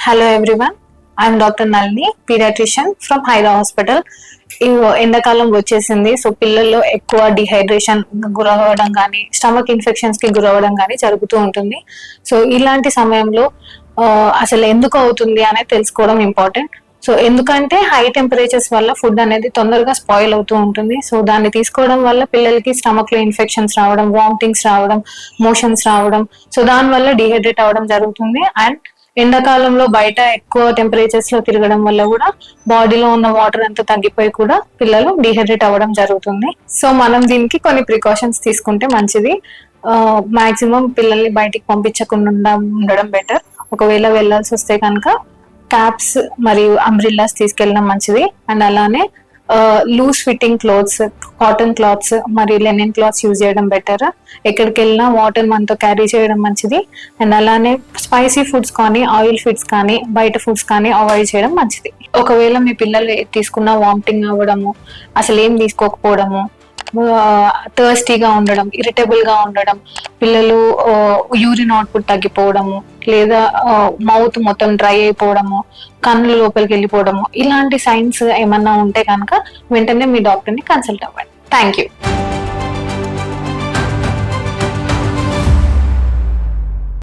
Hello everyone, I'm Dr. Nalini, pediatrician from Haida Hospital. ఎండాకాలం వచ్చేసింది. So పిల్లల్లో ఎక్కువ డిహైడ్రేషన్ గురవడం కానీ స్టమక్ ఇన్ఫెక్షన్స్ కి గురవడం కానీ జరుగుతూ ఉంటుంది. సో ఇలాంటి సమయంలో అసలు ఎందుకు అవుతుంది అనేది తెలుసుకోవడం ఇంపార్టెంట్. సో ఎందుకంటే హై టెంపరేచర్స్ వల్ల ఫుడ్ అనేది తొందరగా స్పాయిల్ అవుతూ ఉంటుంది. సో దాన్ని తీసుకోవడం వల్ల పిల్లలకి స్టమక్ లో ఇన్ఫెక్షన్స్ రావడం, వామిటింగ్స్ రావడం, మోషన్స్ రావడం, సో దాని వల్ల డిహైడ్రేట్ అవ్వడం జరుగుతుంది. అండ్ ఎండాకాలంలో బయట ఎక్కువ టెంపరేచర్స్ లో తిరగడం వల్ల కూడా బాడీలో ఉన్న వాటర్ అంతా తగ్గిపోయి కూడా పిల్లలు డిహైడ్రేట్ అవ్వడం జరుగుతుంది. సో మనం దీనికి కొన్ని ప్రికాషన్స్ తీసుకుంటే మంచిది. మాక్సిమం పిల్లల్ని బయటికి పంపించకుండా ఉండడం బెటర్. ఒకవేళ వెళ్ళాల్సి వస్తే కనుక క్యాప్స్ మరియు అంబ్రిల్లాస్ తీసుకెళ్ళడం మంచిది. అండ్ అలానే loose fitting clothes, cotton clothes మరియు లెనిన్ క్లాత్స్ యూజ్ చేయడం బెటర్. ఎక్కడికి వెళ్ళినా వాటర్ మనతో క్యారీ చేయడం మంచిది. అండ్ అలానే స్పైసీ ఫుడ్స్ కానీ, ఆయిల్ ఫుడ్స్ కానీ, బయట ఫుడ్స్ కానీ అవాయిడ్ చేయడం మంచిది. ఒకవేళ మీ పిల్లలు తీసుకున్న వామిటింగ్ అవ్వడము, అసలు ఏం తీసుకోకపోవడము, థర్స్టీగా ఉండడం, ఇరిటబుల్ గా ఉండడం, పిల్లలు యూరిన్ అవుట్పుట్ తగ్గిపోవడము, లేదా మౌత్ మొత్తం డ్రై అయిపోవడము, కన్నుల లోపలికి వెళ్ళిపోవడము, ఇలాంటి సైన్స్ ఏమన్నా ఉంటే కనుక వెంటనే మీ డాక్టర్ని కన్సల్ట్ అవ్వండి. Thank you.